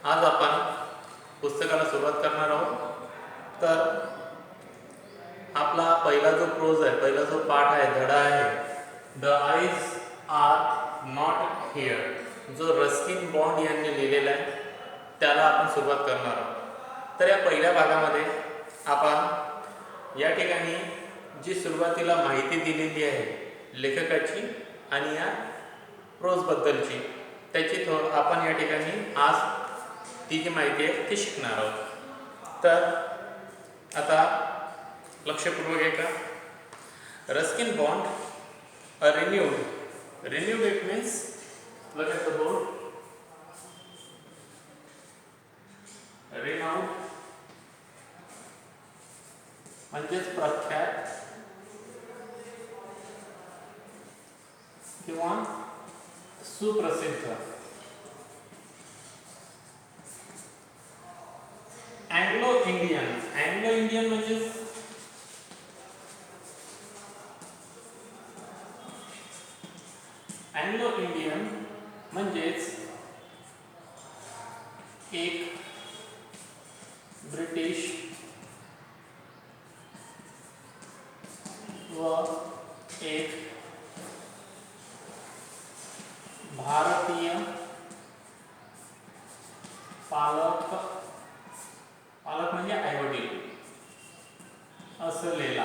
आज आपण पुस्तकाला सुरुवात करणार आहोत. तर आपला पहिला जो प्रोज आहे, पहिला जो पाठ आहे, धडा आहे, the eyes are not here, जो रस्किन बॉन्ड यांनी लिहिलेला आहे त्याला आपण सुरुवात करणार आहोत. तर या पहिल्या भागामध्ये आपण या ठिकाणी जी सुरुवातीला माहिती दिलेली आहे लेखकाची आणि या प्रोजबद्दलची, त्याची आपण या ठिकाणी आज ती जी माहिती आहे ती शिकणार आहोत. तर आता लक्षपूर्वक ऐका. Ruskin bond a renewed it means, look at the board, renowned म्हणजेच प्रख्यात किंवा सुप्रसिद्ध. अँग्लो इंडियन म्हणजे अँग्लो इंडियन म्हणजेच एक ब्रिटिश व एक भारतीय पालक म्हणजे आईवडील असलेला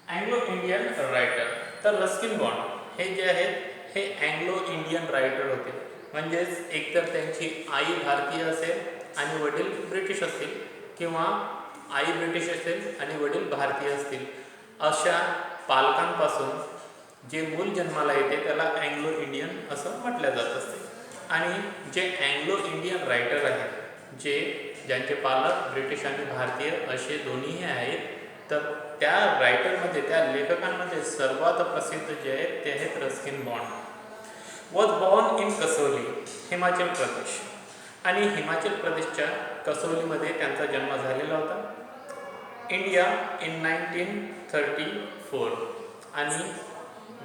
अँग्लो इंडियन रायटर. तर रस्किन बॉन्ड हे जे आहेत हे अँग्लो इंडियन रायटर होते. म्हणजेच एकतर त्यांची आई भारतीय असेल आणि वडील ब्रिटिश असतील, किंवा आई ब्रिटिश असेल आणि वडील भारतीय असतील. अशा पालकांपासून जे मूल जन्माला येते त्याला अँग्लो इंडियन असं म्हटलं जात असते. आणि जे अँग्लो इंडियन रायटर आहेत, ज्यांचे पालक ब्रिटिश आणि भारतीय असे दोन्हीही आहेत, तर त्या रायटरमध्ये, त्या लेखकांमध्ये सर्वात प्रसिद्ध जे आहेत ते आहेत Ruskin Bond. Was born in Kasauli, Himachal Pradesh. आणि हिमाचल प्रदेशच्या कसौलीमध्ये त्यांचा जन्म झालेला होता. India in 1934. आणि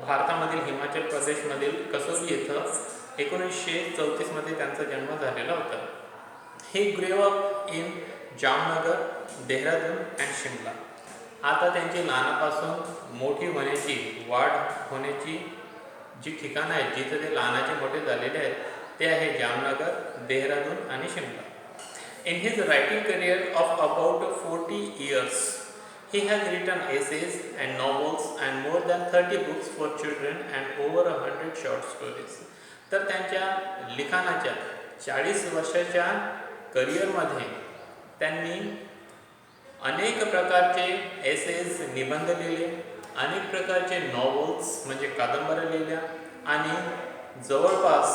भारतामधील हिमाचल प्रदेशमधील कसौली येथं 1934 मध्ये त्यांचा जन्म झालेला होता. हे ग्रेव up in Jamnagar, Dehradun and Shimla. आता त्यांची लहानापासून मोठी होण्याची, वाढ होण्याची जी ठिकाणं आहेत, जिथे ते लहानाचे मोठे झालेले आहेत, ते आहे जामनगर, देहरादून आणि Shimla. In his writing career of about 40 years, he has written essays and novels and more than 30 books for children and over 100 short stories. तर त्यांच्या लिखाणाच्या 40 वर्षाच्या करिअरमध्ये त्यांनी अनेक प्रकारचे एसेज, निबंध लिहिले, अनेक प्रकारचे नॉव्हल्स म्हणजे कादंबऱ्या लिहिल्या, आणि जवळपास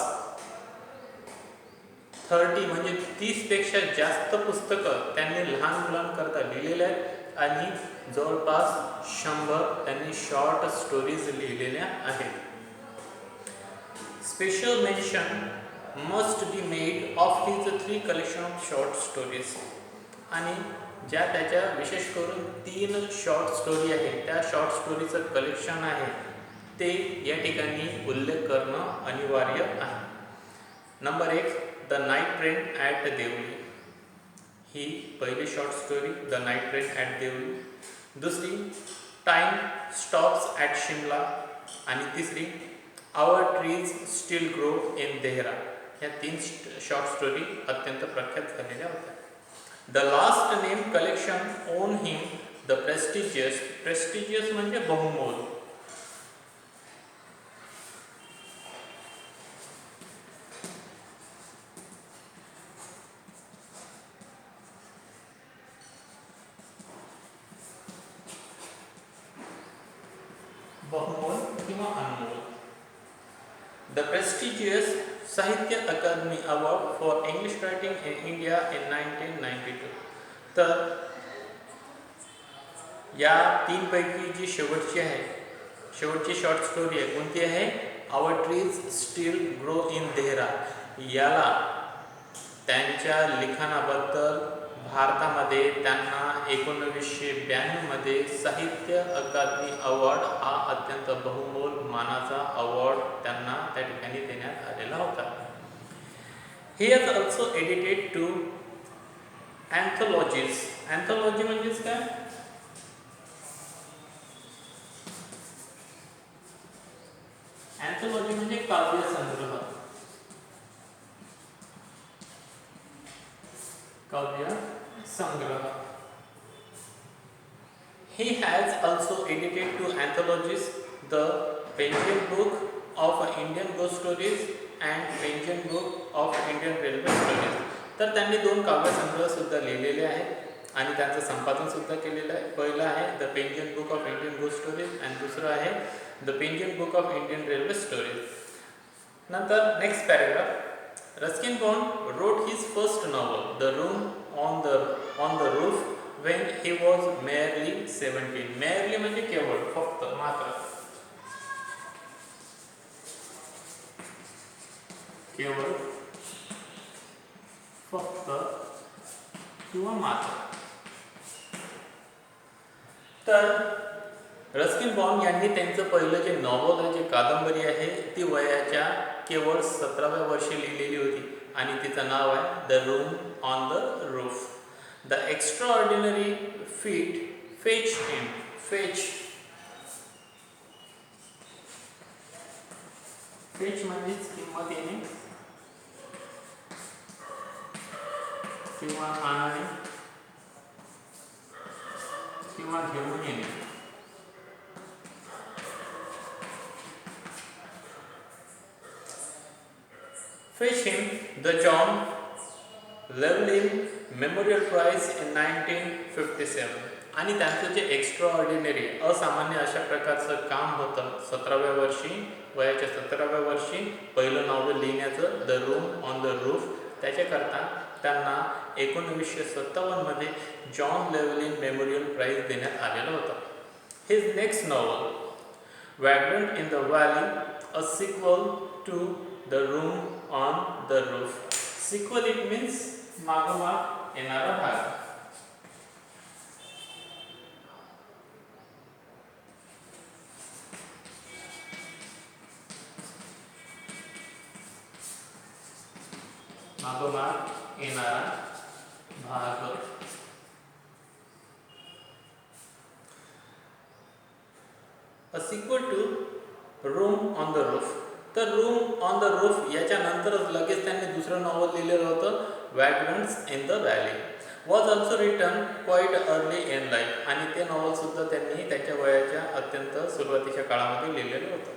30 म्हणजे 30 पेक्षा जास्त पुस्तकं त्यांनी लहान मुलांकरता लिहिलेल्या आहेत. आणि जवळपास 100 त्यांनी शॉर्ट स्टोरीज लिहिलेल्या आहेत. Special mention must be made of his 3 collection of short stories. आणि ज्या त्याच्या विशेष करून 3 शॉर्ट स्टोरी आहे, त्या शॉर्ट स्टोरीचं कलेक्शन आहे ते या ठिकाणी उल्लेख करणं अनिवार्य आहे. Number 1, the night train at Deoli. ही पहिली short story, the night train at Deoli. दुसरी, टाइम स्टॉप्स ॲट शिमला. आणि तिसरी, our trees still grow in Dehra. ह्या 3 शॉर्ट स्टोरी अत्यंत प्रख्यात झालेल्या होत्या. The last name collection won him the prestigious म्हणजे बहुमोल. बहुमोल किंवा अनमोल. The prestigious Sahitya Akademi award for English writing in India in 1992. तर या 3 पैकी जी शेवटची शॉर्ट स्टोरी आहे, कोणती आहे? Our trees still grow in Dehra. याला त्यांच्या लिखाणाबद्दल भारतामध्ये त्यांना 1992 मध्ये साहित्य अकादमी अवॉर्ड हा अत्यंत बहुमोल मानाचा अवॉर्ड त्यांना त्या ठिकाणी देण्यात आलेला होता. He has also edited two anthologies. Anthology म्हणजेच काय? Anthology म्हणजे काव्य संग्रह. काव्य संग्रह. He has also edited two anthologies, the Pension Book of Indian Ghost Stories and Pension Book of Indian Railway Stories. तर त्यांनी दोन काव्य संग्रह सुद्धा लिहिलेले आहेत आणि त्यांचं संपादन सुद्धा केलेलं आहे. पहिलं आहे the Penguin book of Indian ghost stories आणि दुसरं आहे the Penguin book of Indian railway stories. नंतर next paragraph. Ruskin Bond wrote his first novel, The Room on the Roof, when he was merely 17. Merely म्हणजे केवळ, फक्त, मात्र. केवळ, फक्त किंवा मात्र. तर रस्किन बॉन्ड यांनी त्यांचं पहिलं जे नॉव्हल आहे, जे कादंबरी आहे, ती वयाच्या केवळ 17व्या वर्षी लिहिलेली होती आणि तिचं नाव आहे the room on the roof. The extraordinary feet fetch him. Fetch म्हणजेच किंमत येणे किंवा आणणे किंवा घेऊन येणे. Fetch him the John Llewellyn Memorial Prize in 1957. आणि त्यांचं जे एक्स्ट्राऑर्डिनरी असामान्य अशा प्रकारचं काम होतं 17व्या वर्षी, वयाच्या 17व्या वर्षी पहिलं नॉव्हेल लिहिण्याचं, the room on the roof. त्याच्याकरता त्यांना 1957 मध्ये जॉन लेव्हलिन मेमोरियल प्राइज देण्यात आलेलं होतं. His next novel vagrant in the valley, a sequel to the room on the roof. Sequel it means मागोमाग येणारा भाग. मागोमाग येणारा भाग. A sequel to room on the roof. तर रूम ऑन द रूफ याच्यानंतरच लगेच त्यांनी दुसरं नॉवल लिहिलेलं होतं, vagrants in the valley. Was also written quite early in life. आणि ते नॉवलसुद्धा त्यांनी त्यांच्या वयाच्या अत्यंत सुरुवातीच्या काळामध्ये लिहिलेलं होतं.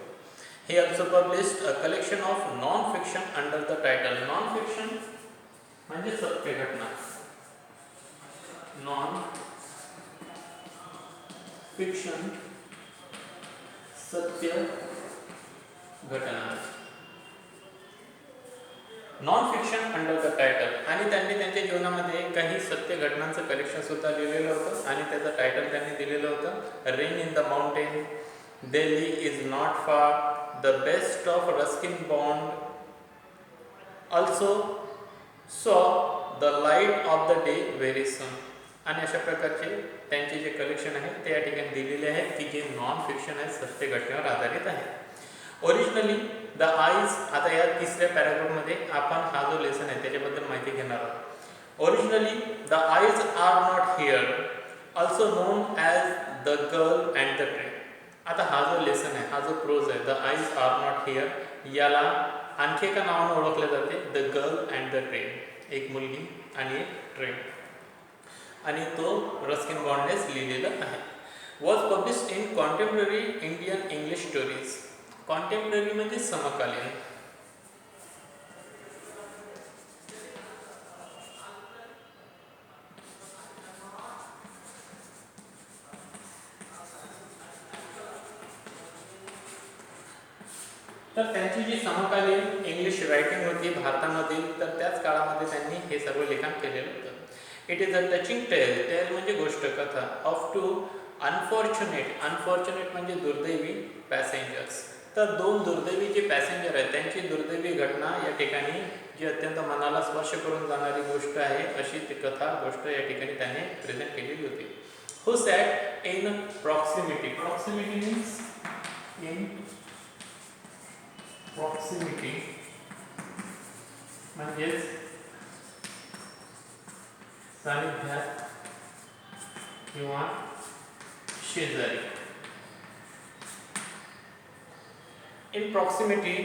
He also published a collection of non-fiction under the title. Non-fiction म्हणजे सत्य घटना. Non-fiction सत्य घटना. Non fiction under the title. आणि त्यांनी त्यांच्या जीवनामध्ये काही सत्य घटनांचं कलेक्शन सुद्धा लिहिलेलं होतं आणि त्याचं टायटल त्यांनी दिलेलं होतं rain in the mountain, Delhi is not far, the best of Ruskin Bond, also saw the light of the day very soon. आणि अशा प्रकारचे त्यांचे जे कलेक्शन आहे ते या ठिकाणी दिलेले आहेत की जे नॉन फिक्शन आहे, सत्य घटनेवर आधारित आहे. Originally the eyes. आता या तिसऱ्या पॅराग्राफमध्ये आपण हा जो लेसन आहे त्याच्याबद्दल माहिती घेणार आहोत. Originally the eyes are not here, also known as the girl and the train. आता हा जो लेसन आहे, हा जो प्रोज आहे, the eyes are not here, याला आणखी एका नावानं ओळखले जाते, the girl and the train. एक मुलगी आणि एक ट्रेन. आणि तो रस्किन बॉन्डनेच लिहिलेला आहे. Was published in contemporary Indian English stories. Contemporary म्हणजे समकालीन. तर त्यांची जी समकालीन इंग्लिश रायटिंग होती भारतामधील, तर त्याच काळामध्ये त्यांनी हे सर्व लिखाण केलेलं होतं. It is a touching tale. Tale म्हणजे गोष्ट, कथा, ऑफ टू अनफॉर्च्युनेट. अनफॉर्च्युनेट म्हणजे दुर्दैवी पॅसेंजर्स. तर दोन दुर्दैवी जे पॅसेंजर आहेत त्यांची दुर्दैवी घटना या ठिकाणी जी अत्यंत मनाला स्पर्श करून जाणारी गोष्ट आहे, अशी ती कथा, गोष्ट या ठिकाणी त्याने प्रेझेंट केलेली होती. Who sat in proximity. Proximity means in proximity म्हणजेच सानिध्यात किंवा शेजारी. In proximity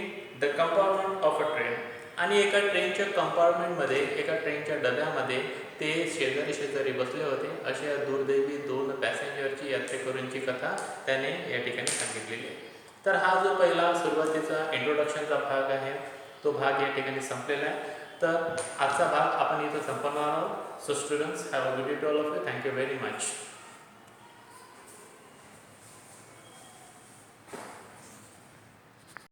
the compartment of a train. आणि एका ट्रेनच्या कंपार्टमेंटमध्ये, एका ट्रेनच्या डब्यामध्ये ते शेजारी शेजारी बसले होते. अशा दुर्दैवी 2 पॅसेंजरची, यात्रेकरूंची कथा त्याने या ठिकाणी सांगितलेली आहे. तर हा जो पहिला सुरुवातीचा इंट्रोडक्शनचा भाग आहे तो भाग या ठिकाणी संपलेला आहे. तर आजचा भाग आपण इथं संपवणार आहोत. So students, have a good day to all of you. Thank you very much.